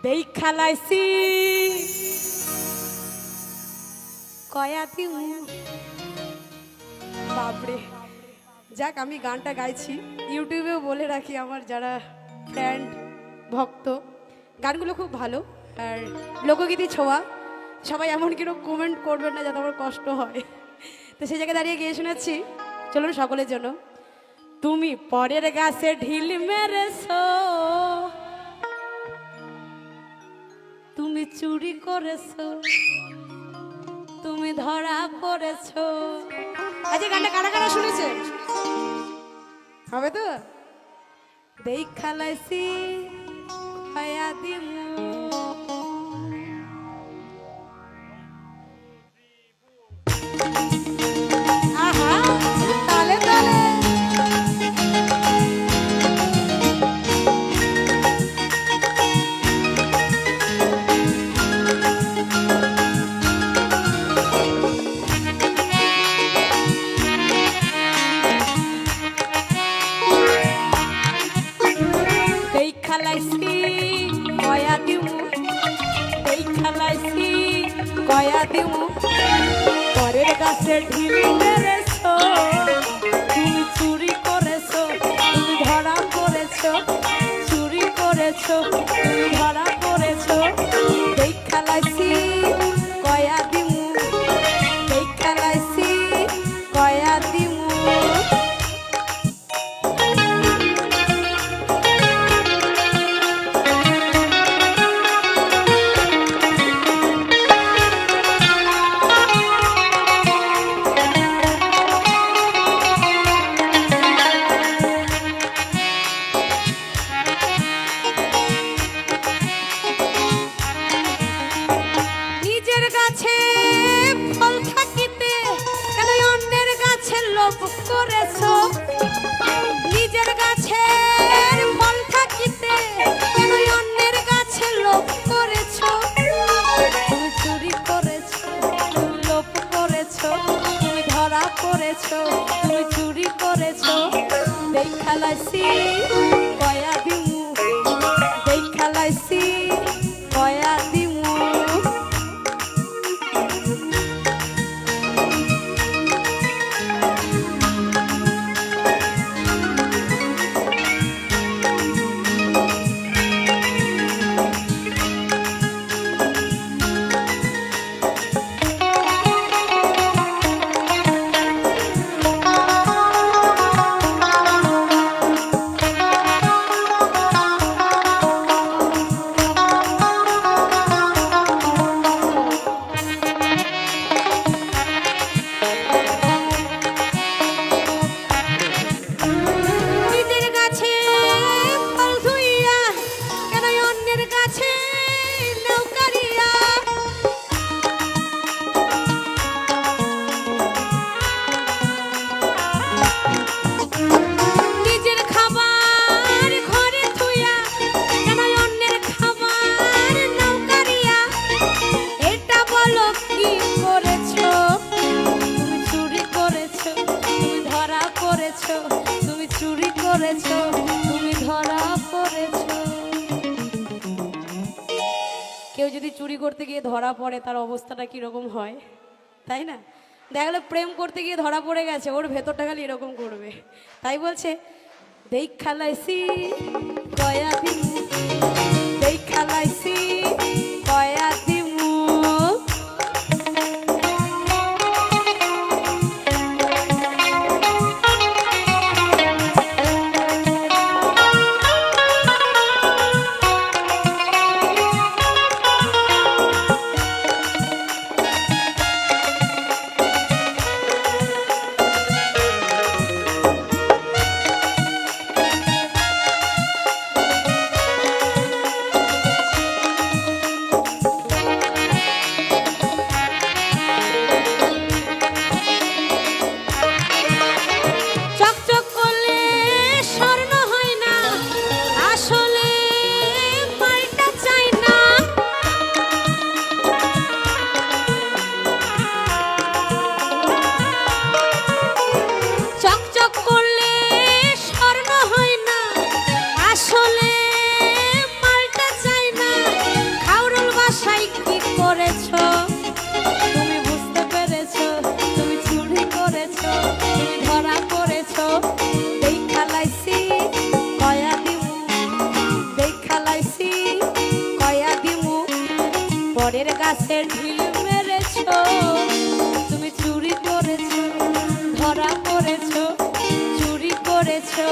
দেখা লাইছি কয়া দিন বাপরে। যাক, আমি গানটা গাইছি, ইউটিউবেও বলে রাখি আমার যারা ফ্রেন্ড ভক্ত, গানগুলো খুব ভালো আর লোকগীতি ছোঁয়া। সবাই এমন কিরকম কমেন্ট করবেন না যাতে আমার কষ্ট হয়, তো সেই জায়গায় দাঁড়িয়ে গিয়ে শোনাচ্ছি। চলুন সকলের জন্য। তুমি পরের গাছে ঢিল মেরেছো, তুমি চুরি করেছো, তুমি ধরা পড়েছো। আজ গানটা কারা কারা শুনেছে? হবে তো? দেখা লাইছি হয়া দিমু। আহা তালে তালে দেখা লাইছি কয়া দিমু, দেখা লাইছি কয়া দিমু। পরের গাছে ঢিল মেরেছো, তুমি চুরি করেছো, তুমি ধরা পড়েছো, চুরি করেছো, তুমি ধরা পড়েছো। দেখা লাইছি কয়া দিমু, দেখা লাইছি কয়া দিমু। নিজের গাছে ফল থাকিতে কেন অন্যের গাছে লোভ করেছো? নিজের গাছের ফল থাকিতে কেন অন্যের গাছে লোভ করেছো? তুমি চুরি করেছো, তুমি লোভ করেছো, তুমি ধরা পড়েছো, তুমি চুরি করেছো। দেখা লাইছি কয়া দিমু, দেখা লাইছি কয়া দিমু। নিজের গাছে ফল ধুইয়া কেন অন্যের গাছে নৌকারিয়া? নিজের খাবার ঘরে থুইয়া কেন অন্যের খাবার নৌকারিয়া? এটা বলো কি করেছো? তুমি চুরি করেছো, তুমি ধরা পড়েছো, তুমি চুরি করেছো, তুমি ধরা পড়েছো। কেউ যদি চুরি করতে গিয়ে ধরা পড়ে তার অবস্থাটা কিরকম হয়, তাই না? দেখা গেলো প্রেম করতে গিয়ে ধরা পড়ে গেছে, ওর ভেতরটা খালি এরকম করবে। তাই বলছে দেখা লাইছি কয়া দিমু, দেখা লাইছি কয়া দিমু। গাছের ঢিল মেরেছো, তুমি চুরি করেছো, ধরা পড়েছো, চুরি করেছো,